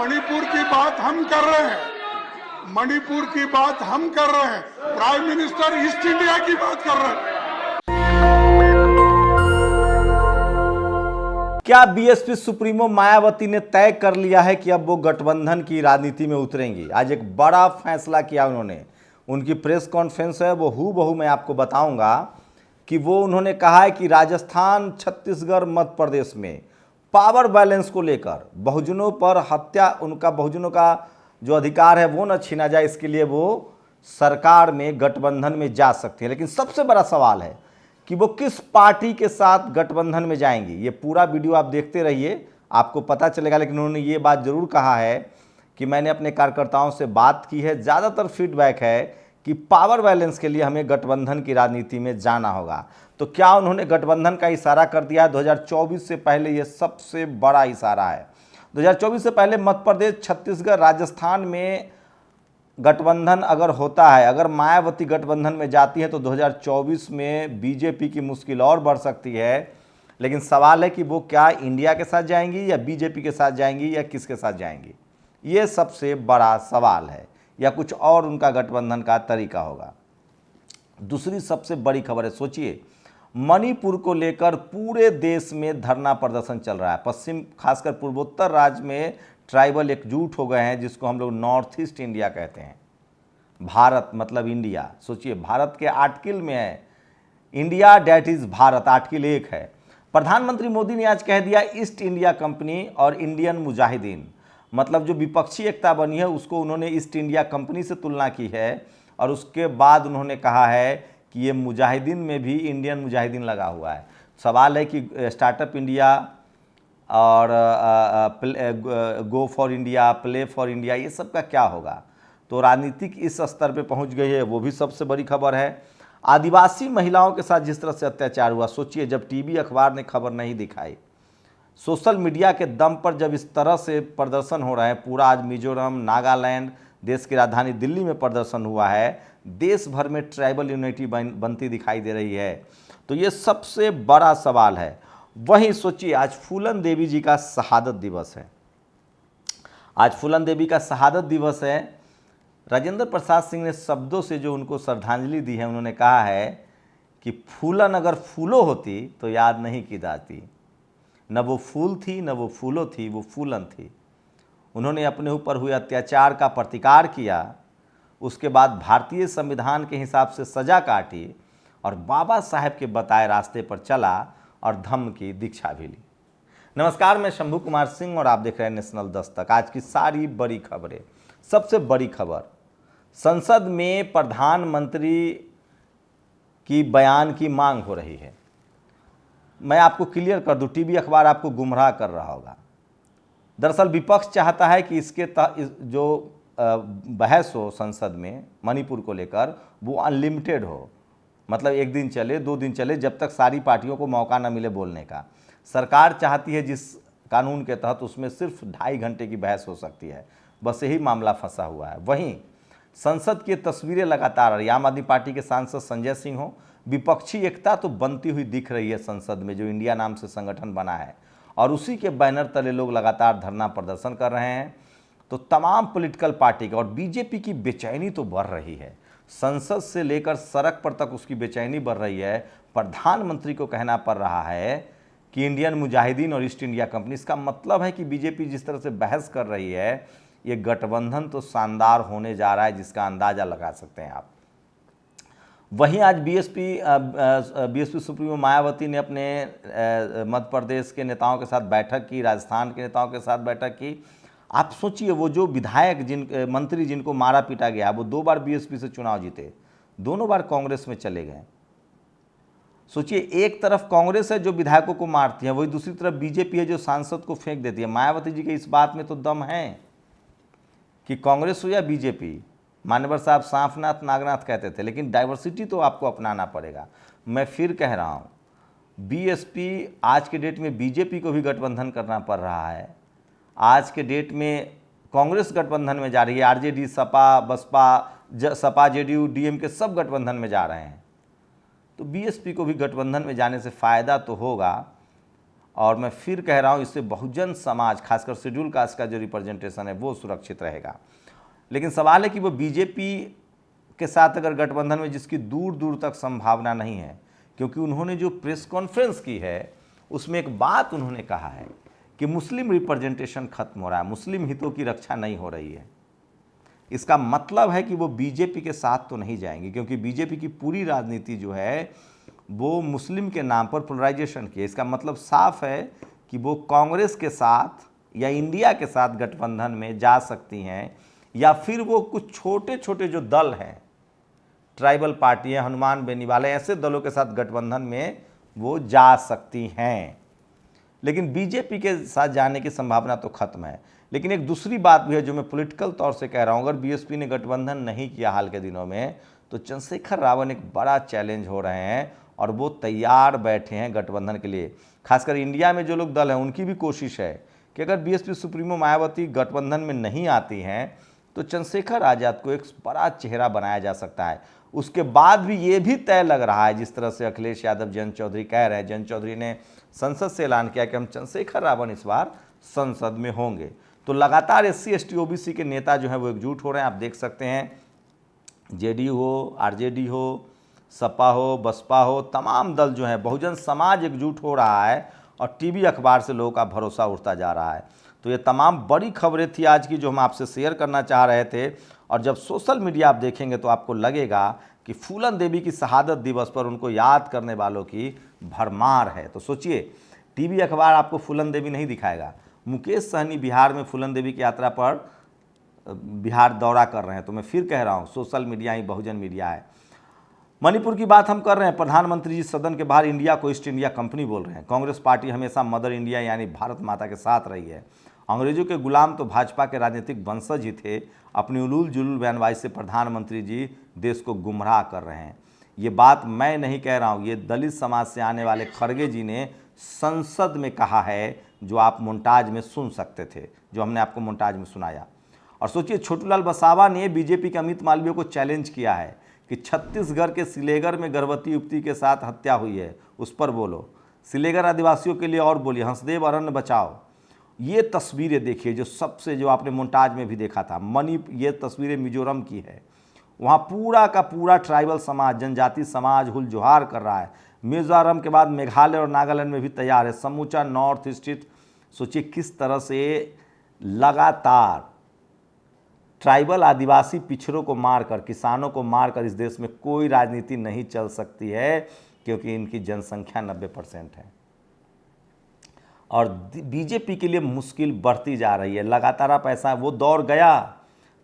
मणिपुर की बात हम कर रहे हैं, मणिपुर की बात हम कर रहे हैं, प्राइम मिनिस्टर ईस्ट इंडिया की बात कर रहे हैं। क्या बीएसपी सुप्रीमो मायावती ने तय कर लिया है कि अब वो गठबंधन की राजनीति में उतरेंगी? आज एक बड़ा फैसला किया उन्होंने। उनकी प्रेस कॉन्फ्रेंस है, वो हूबहू मैं आपको बताऊंगा कि वो उन्होंने कहा है कि राजस्थान, छत्तीसगढ़, मध्य प्रदेश में पावर बैलेंस को लेकर बहुजनों पर हत्या, उनका बहुजनों का जो अधिकार है वो न छीना जाए, इसके लिए वो सरकार में गठबंधन में जा सकती है। लेकिन सबसे बड़ा सवाल है कि वो किस पार्टी के साथ गठबंधन में जाएंगी। ये पूरा वीडियो आप देखते रहिए, आपको पता चलेगा। लेकिन उन्होंने ये बात जरूर कहा है कि मैंने अपने कार्यकर्ताओं से बात की है, ज़्यादातर फीडबैक है कि पावर बैलेंस के लिए हमें गठबंधन की राजनीति में जाना होगा। तो क्या उन्होंने गठबंधन का इशारा कर दिया है? 2024 से पहले ये सबसे बड़ा इशारा है। 2024 से पहले मध्य प्रदेश, छत्तीसगढ़, राजस्थान में गठबंधन अगर होता है, अगर मायावती गठबंधन में जाती है तो 2024 में बीजेपी की मुश्किल और बढ़ सकती है। लेकिन सवाल है कि वो क्या इंडिया के साथ जाएंगी या बीजेपी के साथ जाएंगी या किसके साथ जाएंगी, ये सबसे बड़ा सवाल है, या कुछ और उनका गठबंधन का तरीका होगा। दूसरी सबसे बड़ी खबर है, सोचिए, मणिपुर को लेकर पूरे देश में धरना प्रदर्शन चल रहा है। पश्चिम, खासकर पूर्वोत्तर राज्य में ट्राइबल एकजुट हो गए हैं, जिसको हम लोग नॉर्थ ईस्ट इंडिया कहते हैं। भारत मतलब इंडिया, सोचिए भारत के आर्टिकल में है India, that is Bharat, article 1 है। प्रधानमंत्री मोदी ने आज कह दिया ईस्ट इंडिया कंपनी और इंडियन मुजाहिदीन, मतलब जो विपक्षी एकता बनी है उसको उन्होंने ईस्ट इंडिया कंपनी से तुलना की है। और उसके बाद उन्होंने कहा है कि ये मुजाहिदीन में भी इंडियन मुजाहिदीन लगा हुआ है। सवाल है कि स्टार्टअप इंडिया और go for India, play for India, ये सब का क्या होगा? तो राजनीतिक इस स्तर पे पहुंच गई है, वो भी सबसे बड़ी खबर है। आदिवासी महिलाओं के साथ जिस तरह से अत्याचार हुआ, सोचिए जब टीवी अखबार ने खबर नहीं दिखाई, सोशल मीडिया के दम पर जब इस तरह से प्रदर्शन हो रहा है, पूरा आज मिजोरम, नागालैंड, देश की राजधानी दिल्ली में प्रदर्शन हुआ है, देश भर में ट्राइबल यूनिटी बनती दिखाई दे रही है। तो ये सबसे बड़ा सवाल है। वहीं सोचिए आज फूलन देवी जी का शहादत दिवस है। आज फूलन देवी का शहादत दिवस है। राजेंद्र प्रसाद सिंह ने शब्दों से जो उनको श्रद्धांजलि दी है, उन्होंने कहा है कि फूलन अगर फूलो होती तो याद नहीं की जाती, न वो फूल थी न वो फूलो थी, वो फूलन थी। उन्होंने अपने ऊपर हुए अत्याचार का प्रतिकार किया, उसके बाद भारतीय संविधान के हिसाब से सजा काटी और बाबा साहेब के बताए रास्ते पर चला और धम्म की दीक्षा भी ली। नमस्कार, मैं शंभू कुमार सिंह और आप देख रहे हैं नेशनल दस्तक। आज की सारी बड़ी खबरें। सबसे बड़ी खबर, संसद में प्रधानमंत्री की बयान की मांग हो रही है। मैं आपको क्लियर कर दूं, टीवी अखबार आपको गुमराह कर रहा होगा। दरअसल विपक्ष चाहता है कि इसके जो बहस हो संसद में मणिपुर को लेकर वो अनलिमिटेड हो, मतलब एक दिन चले, 2 दिन चले, जब तक सारी पार्टियों को मौका न मिले बोलने का। सरकार चाहती है जिस कानून के तहत उसमें सिर्फ 2.5 घंटे की बहस हो सकती है, बस यही मामला फंसा हुआ है। वहीं संसद की तस्वीरें लगातार आ रही, आम आदमी पार्टी के सांसद संजय सिंह हो, विपक्षी एकता तो बनती हुई दिख रही है संसद में, जो इंडिया नाम से संगठन बना है, और उसी के बैनर तले लोग लगातार धरना प्रदर्शन कर रहे हैं। तो तमाम पॉलिटिकल पार्टी का और बीजेपी की बेचैनी तो बढ़ रही है, संसद से लेकर सड़क पर तक उसकी बेचैनी बढ़ रही है। प्रधानमंत्री को कहना पड़ रहा है कि इंडियन मुजाहिदीन और ईस्ट इंडिया कंपनी, इसका मतलब है कि बीजेपी जिस तरह से बहस कर रही है, ये गठबंधन तो शानदार होने जा रहा है, जिसका अंदाजा लगा सकते हैं आप। वहीं आज बीएसपी सुप्रीमो मायावती ने अपने मध्य प्रदेश के नेताओं के साथ बैठक की, राजस्थान के नेताओं के साथ बैठक की। आप सोचिए वो जो विधायक मंत्री जिनको मारा पीटा गया, वो 2 बार बीएसपी से चुनाव जीते, दोनों बार कांग्रेस में चले गए। सोचिए एक तरफ कांग्रेस है जो विधायकों को मारती है, वही दूसरी तरफ बीजेपी है जो सांसद को फेंक देती है। मायावती जी के इस बात में तो दम है कि कांग्रेस हो या बीजेपी, मान्यवर साहब सांफनाथ नागनाथ कहते थे, लेकिन डाइवर्सिटी तो आपको अपनाना पड़ेगा। मैं फिर कह रहा हूँ, बीएसपी आज के डेट में बीजेपी को भी गठबंधन करना पड़ रहा है। आज के डेट में कांग्रेस गठबंधन में जा रही है, RJD, Sapa, Basapa, Sapa, JDU, DMK सब गठबंधन में जा रहे हैं। तो बीएसपी को भी गठबंधन में जाने से फ़ायदा तो होगा। और मैं फिर कह रहा हूँ इससे बहुजन समाज, खासकर शेड्यूल कास्ट का जो रिप्रेजेंटेशन है वो सुरक्षित रहेगा। लेकिन सवाल है कि वो बीजेपी के साथ अगर गठबंधन में, जिसकी दूर दूर तक संभावना नहीं है, क्योंकि उन्होंने जो प्रेस कॉन्फ्रेंस की है उसमें एक बात उन्होंने कहा है कि मुस्लिम रिप्रेजेंटेशन खत्म हो रहा है, मुस्लिम हितों की रक्षा नहीं हो रही है। इसका मतलब है कि वो बीजेपी के साथ तो नहीं जाएंगे, क्योंकि बीजेपी की पूरी राजनीति जो है वो मुस्लिम के नाम पर पोलराइजेशन की है। इसका मतलब साफ है कि वो कांग्रेस के साथ या इंडिया के साथ गठबंधन में जा सकती हैं, या फिर वो कुछ छोटे छोटे जो दल हैं, ट्राइबल पार्टियां, हनुमान बेनीवाले, ऐसे दलों के साथ गठबंधन में वो जा सकती हैं। लेकिन बीजेपी के साथ जाने की संभावना तो खत्म है। लेकिन एक दूसरी बात भी है जो मैं पॉलिटिकल तौर से कह रहा हूँ, अगर बीएसपी ने गठबंधन नहीं किया हाल के दिनों में, तो चंद्रशेखर रावत एक बड़ा चैलेंज हो रहे हैं और वो तैयार बैठे हैं गठबंधन के लिए। खासकर इंडिया में जो लोग दल हैं उनकी भी कोशिश है कि अगर बीएसपी सुप्रीमो मायावती गठबंधन में नहीं आती हैं तो चंद्रशेखर आज़ाद को एक बड़ा चेहरा बनाया जा सकता है। उसके बाद भी ये भी तय लग रहा है, जिस तरह से अखिलेश यादव, जयंत चौधरी कह रहे हैं, जयंत चौधरी ने संसद से ऐलान किया कि हम चंद्रशेखर रावत इस बार संसद में होंगे। तो लगातार SC ST OBC के नेता जो हैं वो एकजुट हो रहे हैं। आप देख सकते हैं जेडीयू हो, आरजेडी हो, सपा हो, बसपा हो, तमाम दल जो हैं, बहुजन समाज एकजुट हो रहा है और टीवी अखबार से लोगों का भरोसा उठता जा रहा है। तो ये तमाम बड़ी खबरें थी आज की जो हम आपसे शेयर करना चाह रहे थे। और जब सोशल मीडिया आप देखेंगे तो आपको लगेगा कि फूलन देवी की शहादत दिवस पर उनको याद करने वालों की भरमार है। तो सोचिए, टीवी अखबार आपको फूलन देवी नहीं दिखाएगा। मुकेश सहनी बिहार में फूलन देवी की यात्रा पर बिहार दौरा कर रहे हैं। तो मैं फिर कह रहा हूँ, सोशल मीडिया ही बहुजन मीडिया है। मणिपुर की बात हम कर रहे हैं, प्रधानमंत्री जी सदन के बाहर इंडिया को ईस्ट इंडिया कंपनी बोल रहे हैं। कांग्रेस पार्टी हमेशा मदर इंडिया यानी भारत माता के साथ रही है। अंग्रेजों के गुलाम तो भाजपा के राजनीतिक वंशज ही थे। अपनी उलूल जुलूल बयानबाजी से प्रधानमंत्री जी देश को गुमराह कर रहे हैं। ये बात मैं नहीं कह रहा हूँ, ये दलित समाज से आने वाले खड़गे जी ने संसद में कहा है, जो आप मोन्टाज में सुन सकते थे, जो हमने आपको मोन्टाज में सुनाया। और सोचिए, छोटूलाल बसावा ने बीजेपी के अमित मालवीय को चैलेंज किया है कि छत्तीसगढ़ के सिलेगर में गर्भवती युवती के साथ हत्या हुई है, उस पर बोलो। सिलेगर आदिवासियों के लिए और बोलिए, हंसदेव अरण्य बचाओ। ये तस्वीरें देखिए जो आपने मोन्टाज में भी देखा था। ये तस्वीरें मिजोरम की है। वहाँ पूरा का पूरा ट्राइबल समाज, जनजाति समाज हुलजोहार कर रहा है। मिजोरम के बाद मेघालय और नागालैंड में भी तैयार है। समूचा नॉर्थ ईस्ट, सोचिए किस तरह से लगातार ट्राइबल आदिवासी पिछड़ों को मारकर, किसानों को मारकर इस देश में कोई राजनीति नहीं चल सकती है, क्योंकि इनकी जनसंख्या 90% है। और बीजेपी के लिए मुश्किल बढ़ती जा रही है। लगातार आप ऐसा, वो दौर गया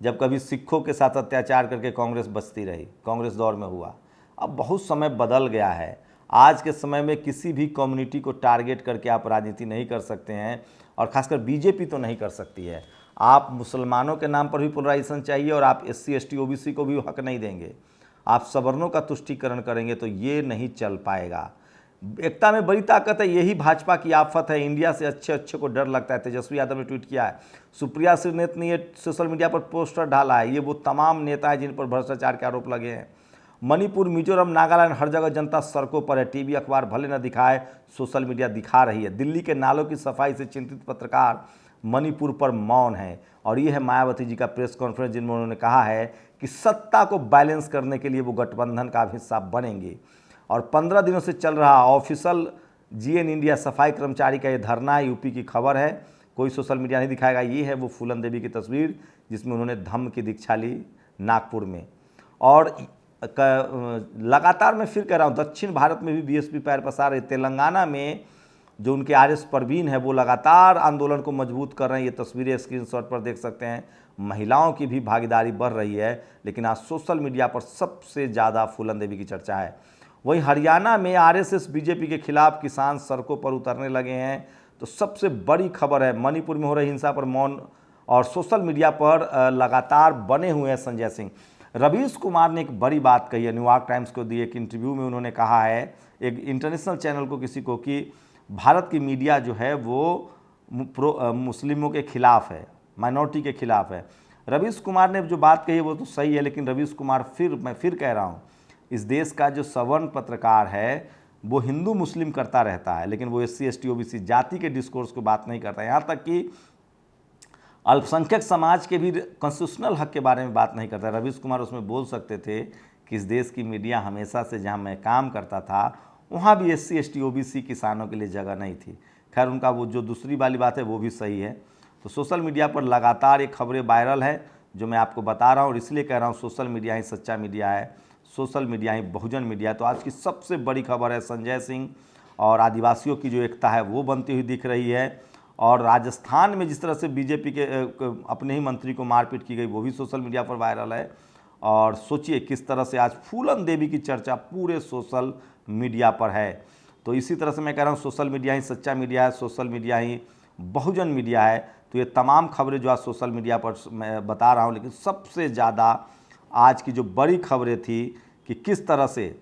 जब कभी सिखों के साथ अत्याचार करके कांग्रेस बचती रही, कांग्रेस दौर में हुआ। अब बहुत समय बदल गया है। आज के समय में किसी भी कम्युनिटी को टारगेट करके आप राजनीति नहीं कर सकते हैं, और खासकर बीजेपी तो नहीं कर सकती है। आप मुसलमानों के नाम पर भी पोलराइजेशन चाहिए और आप SC ST OBC को भी हक नहीं देंगे। आप सवर्णों का तुष्टीकरण करेंगे तो ये नहीं चल पाएगा। एकता में बड़ी ताकत है, यही भाजपा की आफत है। इंडिया से अच्छे अच्छे को डर लगता है। तेजस्वी यादव ने ट्वीट किया है। सुप्रिया श्रीनेत ने ये सोशल मीडिया पर पोस्टर डाला है। ये वो तमाम नेता हैं जिन पर भ्रष्टाचार के आरोप लगे हैं। मणिपुर, मिजोरम, नागालैंड, हर जगह जनता सड़कों पर है। टीवी अखबार भले न दिखाए, सोशल मीडिया दिखा रही है। दिल्ली के नालों की सफाई से चिंतित पत्रकार मणिपुर पर मौन है। और ये है मायावती जी का प्रेस कॉन्फ्रेंस, जिनमें उन्होंने कहा है कि सत्ता को बैलेंस करने के लिए वो गठबंधन का हिस्सा बनेंगे। और 15 दिनों से चल रहा ऑफिशियल GN इंडिया सफाई कर्मचारी का ये धरना यूपी की खबर है। कोई सोशल मीडिया नहीं दिखाएगा। ये है वो फूलन देवी की तस्वीर जिसमें उन्होंने धम्म की दीक्षा ली नागपुर में। और लगातार मैं फिर कह रहा हूँ, दक्षिण भारत में भी बीएसपी पैर पसार रही। तेलंगाना में जो उनके RS परवीन है वो लगातार आंदोलन को मजबूत कर रहे हैं। ये तस्वीरें स्क्रीनशॉट पर देख सकते हैं। महिलाओं की भी भागीदारी बढ़ रही है। लेकिन आज सोशल मीडिया पर सबसे ज़्यादा फूलन देवी की चर्चा है। वहीं हरियाणा में RSS बीजेपी के खिलाफ किसान सड़कों पर उतरने लगे हैं। तो सबसे बड़ी खबर है, मणिपुर में हो रही हिंसा पर मौन और सोशल मीडिया पर लगातार बने हुए हैं संजय सिंह। रवीश कुमार ने एक बड़ी बात कही है, न्यूयॉर्क टाइम्स को दिए एक इंटरव्यू में उन्होंने कहा है, एक इंटरनेशनल चैनल को किसी को, कि भारत की मीडिया जो है वो मुस्लिमों के खिलाफ है, माइनॉरिटी के खिलाफ है। रवीश कुमार ने जो बात कही है वो तो सही है, लेकिन रवीश कुमार मैं फिर कह रहा हूँ, इस देश का जो सवर्ण पत्रकार है वो हिंदू मुस्लिम करता रहता है, लेकिन वो SC ST OBC जाति के डिस्कोर्स को बात नहीं करता। यहाँ तक कि अल्पसंख्यक समाज के भी कॉन्स्टिट्यूशनल हक के बारे में बात नहीं करता। रवीश कुमार उसमें बोल सकते थे कि इस देश की मीडिया हमेशा से जहाँ मैं काम करता था वहाँ भी SC ST OBC किसानों के लिए जगह नहीं थी। खैर उनका वो जो दूसरी वाली बात है वो भी सही है। तो सोशल मीडिया पर लगातार ये खबरें वायरल है जो मैं आपको बता रहा हूँ, और इसलिए कह रहा हूँ सोशल मीडिया ही सच्चा मीडिया है, सोशल मीडिया ही बहुजन मीडिया है। तो आज की सबसे बड़ी खबर है संजय सिंह और आदिवासियों की जो एकता है वो बनती हुई दिख रही है। और राजस्थान में जिस तरह से बीजेपी के अपने ही मंत्री को मारपीट की गई वो भी सोशल मीडिया पर वायरल है। और सोचिए किस तरह से आज फूलन देवी की चर्चा पूरे सोशल मीडिया पर है। तो इसी तरह से मैं कह रहा हूँ सोशल मीडिया ही सच्चा मीडिया है, सोशल मीडिया ही बहुजन मीडिया है। तो ये तमाम खबरें जो आज सोशल मीडिया पर मैं बता रहा हूँ, लेकिन सबसे ज़्यादा आज की जो बड़ी खबरें थी कि किस तरह से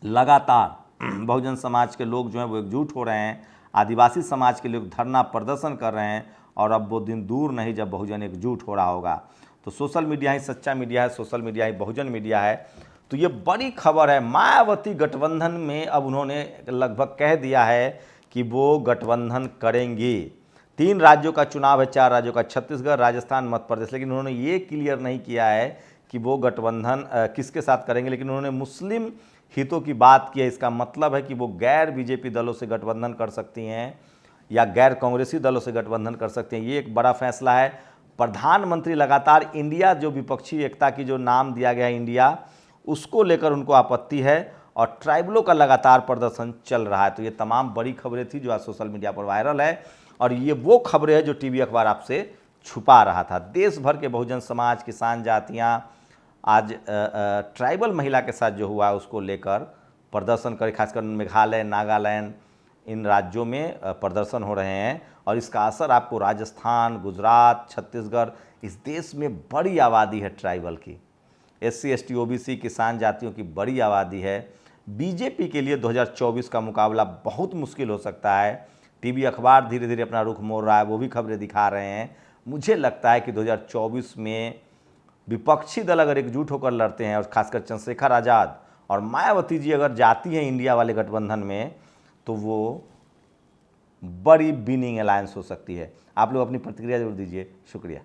लगातार बहुजन समाज के लोग जो हैं वो एकजुट हो रहे हैं, आदिवासी समाज के लोग धरना प्रदर्शन कर रहे हैं, और अब वो दिन दूर नहीं जब बहुजन एकजुट हो रहा होगा। तो सोशल मीडिया ही सच्चा मीडिया है, सोशल मीडिया ही बहुजन मीडिया है। तो ये बड़ी खबर है। मायावती गठबंधन में अब उन्होंने लगभग कह दिया है कि वो गठबंधन करेंगी। 3 राज्यों का चुनाव है, 4 राज्यों का, छत्तीसगढ़, राजस्थान, मध्य प्रदेश, लेकिन उन्होंने ये क्लियर नहीं किया है कि वो गठबंधन किसके साथ करेंगे। लेकिन उन्होंने मुस्लिम हितों की बात की है। इसका मतलब है कि वो गैर बीजेपी दलों से गठबंधन कर सकती हैं या गैर कांग्रेसी दलों से गठबंधन कर सकते हैं। ये एक बड़ा फैसला है। प्रधानमंत्री लगातार इंडिया, जो विपक्षी एकता की जो नाम दिया गया है इंडिया, उसको लेकर उनको आपत्ति है, और ट्राइबलों का लगातार प्रदर्शन चल रहा है। तो ये तमाम बड़ी खबरें थी जो आज सोशल मीडिया पर वायरल है, और ये वो खबरें हैं जो टीवी अखबार आपसे छुपा रहा था। देश भर के बहुजन समाज, किसान जातियाँ आज ट्राइबल महिला के साथ जो हुआ है उसको लेकर प्रदर्शन करे। खासकर मेघालय, नागालैंड, इन राज्यों में प्रदर्शन हो रहे हैं, और इसका असर आपको राजस्थान, गुजरात, छत्तीसगढ़, इस देश में बड़ी आबादी है ट्राइबल की, SC ST OBC किसान जातियों की बड़ी आबादी है। बीजेपी के लिए 2024 का मुकाबला बहुत मुश्किल हो सकता है। टीवी अखबार धीरे धीरे अपना रुख मोड़ रहा है, वो भी खबरें दिखा रहे हैं। मुझे लगता है कि 2024 में विपक्षी दल अगर एकजुट होकर लड़ते हैं, और खासकर चंद्रशेखर आज़ाद और मायावती जी अगर जाती हैं इंडिया वाले गठबंधन में, तो वो बड़ी विनिंग अलायंस हो सकती है। आप लोग अपनी प्रतिक्रिया जरूर दीजिए। शुक्रिया।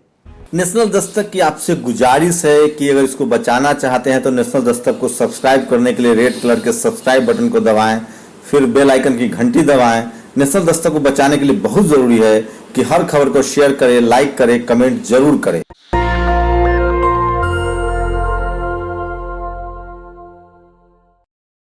नेशनल दस्तक की आपसे गुजारिश है कि अगर इसको बचाना चाहते हैं तो नेशनल दस्तक को सब्सक्राइब करने के लिए रेड कलर के सब्सक्राइब बटन को दबाएं, फिर बेल आइकन की घंटी दबाएं। नेशनल दस्तक को बचाने के लिए बहुत जरूरी है कि हर खबर को शेयर करें, लाइक करें, कमेंट जरूर करें।